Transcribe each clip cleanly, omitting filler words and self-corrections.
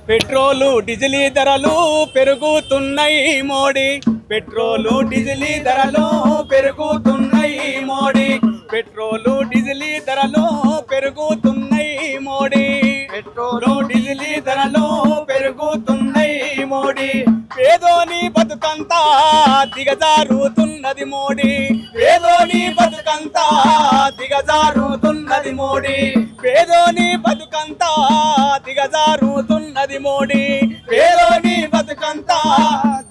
Petrol diesel ధరలు పెరుగుతున్నాయి Modi. Petrol diesel ధరలు పెరుగుతున్నాయి మోడీ. పెట్రోలు డీజిల్ ధరలు పెరుగుతున్నాయి మోడీ. పెట్రోలు డీజిల్ ధరలు పెరుగుతున్నాయి మోడీ. పేదోని బతుకంతా దిగజారుతున్నది మోడీ. పేదోని బతుకంతా దిగజారుతున్నది మోడీ. పేదోని బతుకంతా దిగజారుతున్నది మోడీ. పేదోని బతుకంతా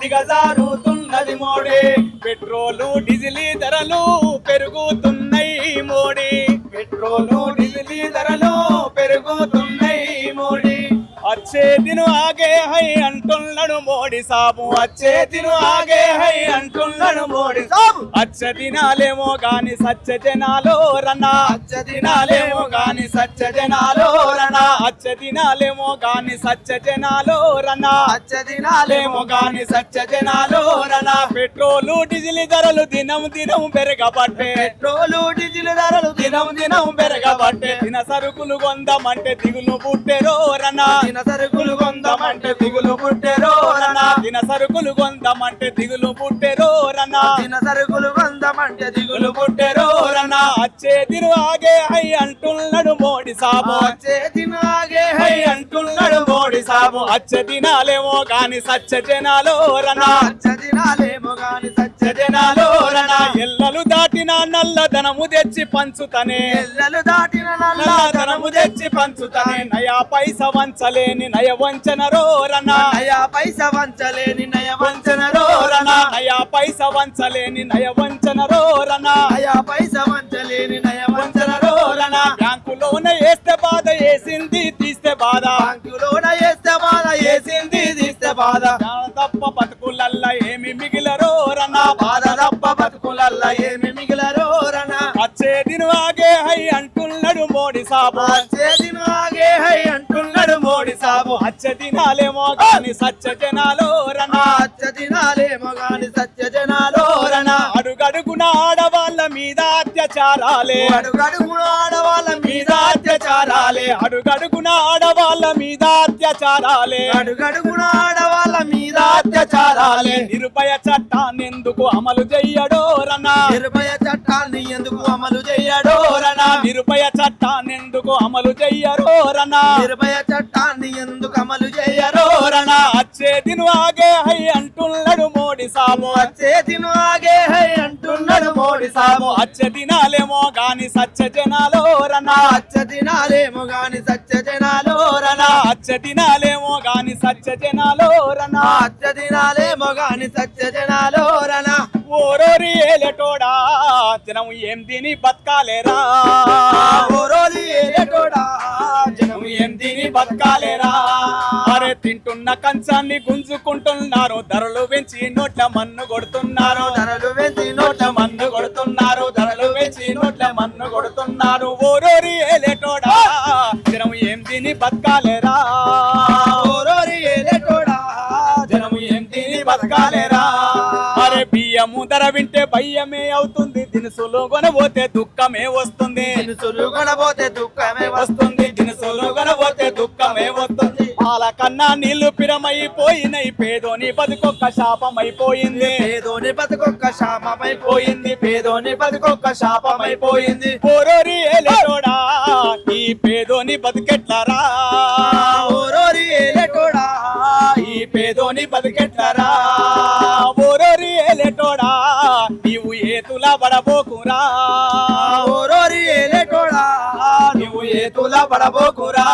దిగజారుతున్నది మోడీ. పెట్రోలు డీజిల్ ధరలు పెరుగుతున్నాయి మోడీ. పెట్రోలు డీజిల్ ధరలు పెరుగుతున్నాయి మోడీ. अच्छे दिन आगे है अंटुल्लनु मोडी साबु. अच्छे दिन आगे है अंटुल्लनु मोडी साबु. अच्छे दिनालेमो गानी सच्चे जनालो रना. अच्छे दिनालेमो गानी सच्चे जनालो रना. अच्छे दिनालेमो गानी सच्चे जनालो रना. अच्छे दिनालेमो गानी सच्चे जनालो रना. पेट्रोल डीजिल ధరలు దినం దినం పెరగబట్టే. పెట్రోల్ డీజిల్ ధరలు దినం దినం పెరగబట్టే. దిన సరుకులు కొందామంటే దిగులు పుట్టెరో రనా. దిన సరుకులు కొందామంటే దిగులు పుట్టెరో రనా. దిన సరుకులు కొందామంటే దిగులు పుట్టెరో రనా. దిన సరుకులు కొందామంటే దిగులు పుట్టెరో రనా. అచ్చే దిను ఆగే హై అంటున్నాడు మోడీ సాబు. అచ్చే దిను ఆగే హై అంటున్నాడు మోడీ సాబు. అచ్చే దినాలేమో గాని సచ్చ జనాలో రనా. అచ్చే దినాలేమో గాని సచ్చ జనాలో రనా. ఎల్లలు దాటిన నల్లధనము తెచ్చి పంచుతనే. ఎల్లలు దాటిన నల్లధనము తెచ్చి పంచుతనే. నయా పైస వంచలేని నయ వంచన రోరనా. నయా పైస వంచలేని నయ వంచన రోరనా. నయా పైస వంచలేని నయ వంచన రోరనా. నయా పైస వంచలేని నయ వంచన రోరనా. బ్యాంకులోన వేస్తే బాధ వేసింది తీస్తే బాధ. బ్యాంకులోన వేస్తే బాధ వేసింది తీస్తే బాధ. తప్ప బతుకులల్లా ఏమి మిగిలరో రనా. బాధ తప్ప బతుకులల్లా ఏమి మిగిలరో రనా. అచ్చే దిను ఆగే హై అంటున్నాడు మోడీ సాబు. అచ్చే దిను ఆగే హై అంటున్నాడు మోడీ సాబు. అచ్చ దినాలేమో గాని సత్య జనాలో రనా. అచ్చ దినాలేమో గాని సత్య జనాలో రనా. అడుగడుగున ఆడవాళ్ళ మీద అత్యాచారాలే. అడుగడుగున ఆడవాళ్ళ మీద అత్యాచారాలే. అడుగడుగున ఆడవాళ్ళ మీద అత్యాచారాలే. అడుగడుగున ఆడవాళ్ళ మీద అత్యాచారాలే. నిర్భయ చట్టాన్ని ఎందుకు అమలు చెయ్యడో రనా. నిర్భయ చట్టాన్ని ఎందుకు అమలు చెయ్యడో రనా. నిర్భయ చట్టాన్ని ఎందుకు అమలు చెయ్యరో రనా. నిర్భయ చట్టాన్ని ఎందుకు అమలు చెయ్యరో రనా. అచ్చే దిను ఆగే హై అంటున్నాడు మోడీ సాబు. అచ్చే దిను ఆగే హై అంటున్నాడు మోడీ సాబు. అచ్చే దినాలేమో గాని సచ్చ జనాలో రనా. అచ్చ దినాలేమో గాని సచ్చ జనాలో రనా. అచ్చ దినాలేమో గాని సచ్చ జనాలో రనా. అచ్చ దినాలేమో గాని సచ్చ జనాలో రనా. ఓరోరి ఏలటోడా జనం ఏం తిని బతకాలేరా. ఓరోరి ఏలటోడా జనం ఏం తిని బతకాలేరా. అరే తింటున్న కంచాన్ని గుంజుకుంటున్నారు. ధరలు పెంచి నోట్ల మన్ను కొడుతున్నారు. ధరలు పెంచి నోట్ల మన్ను కొడుతున్నారు. ధరలు పెంచి నోట్ల మన్ను కొడుతున్నారు. ఓరోరి ఏలేటోడా జనం ఏం తిని బతకాలేరా. ఓరోరి ఏలేటోడా జనం ఏం తిని బతకాలేరా. అరే బియ్యము ధర వింటే భయ్యమే అవుతుంది. దినుసులు కొనబోతే దుఃఖమే వస్తుంది. దినుసులు కొనబోతే దుఃఖమే వస్తుంది. దినుసులు కొనబోతే దుఃఖమే వస్తుంది. పాల కన్నా నీళ్లు పిరమైపోయినాయి. పేదోని బతుకొక్క శాపమైపోయింది. పేదోని బతుకొక్క శాపమైపోయింది. పేదోని బతుకొక్క శాపమైపోయింది. ఓరోరి ఏలేటోడా ఈ పేదోని బతుకెట్లరా. ఓరోరి ఏలేటోడా ఈ పేదోని బతుకెట్లరా. ఓరోరి ఏలేటోడా నీవు ఏతులా పడబోకురా. ఓరోరి ఏలేటోడా నీవు ఏతులా పడబోకురా.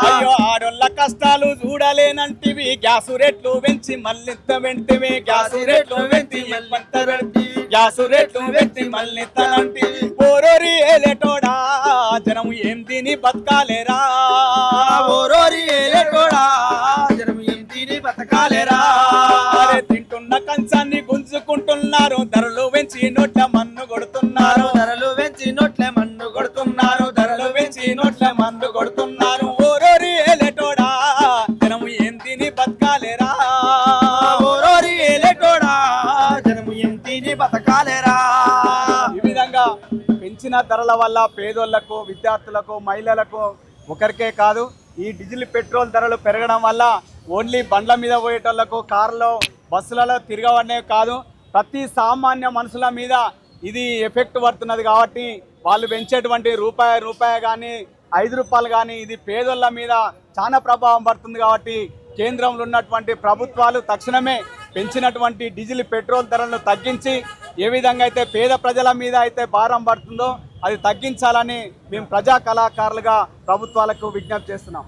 అయ్యో ఆడోళ్ళ కష్టాలు చూడలేనంటివి. గ్యాసు రేట్లు పెంచి మళ్ళింత వెంటివి. గ్యాసు రేట్లు పెంచి మళ్ళంత వెంటి. గ్యాసు రేట్లు పెంచి మళ్ళింతనంటి. ఓరోరి ఏలేటోడా జనం ఏం తిని బతకాలేరా. ఓరోరి ఏలేటోడా జనం ఏం తిని బతకాలేరా. అరే తింటున్న కంచాన్ని గుంజుకుంటున్నారు. ధరలు పెంచి నోట్ల మన్ను కొడుతున్నారు. ధరలు పెంచి నోట్ల మన్ను కొడుతున్నారు. ధరలు పెంచి నోట్ల మన్ను కొడుతున్నారు. ఓరోరి ఏలేటోడా జనం ఏం తిని బతకాలేరా. ఓరోరి ఏలేటోడా జనం ఏం తిని బతకాలేరా. ఈ విధంగా పెంచిన ధరల వల్ల పేదోళ్లకు, విద్యార్థులకు, మహిళలకు ఒకరికే కాదు ఈ డీజిల్ పెట్రోల్ ధరలు పెరగడం వల్ల ఓన్లీ బండ్ల మీద పోయేటోళ్లకు కార్లో బస్సులలో తిరగవనే కాదు, ప్రతి సామాన్య మనుషుల మీద ఇది ఎఫెక్ట్ పడుతున్నది. కాబట్టి వాళ్ళు పెంచేటువంటి రూపాయి కానీ 5 రూపాయలు కానీ ఇది పేదోళ్ళ మీద చాలా ప్రభావం పడుతుంది. కాబట్టి కేంద్రంలో ఉన్నటువంటి ప్రభుత్వాలు తక్షణమే పెంచినటువంటి డీజిల్ పెట్రోల్ ధరలను తగ్గించి ఏ విధంగా అయితే పేద ప్రజల మీద అయితే భారం పడుతుందో అది తగ్గించాలని మేము ప్రజా కళాకారులుగా ప్రభుత్వాలకు విజ్ఞప్తి చేస్తున్నాం.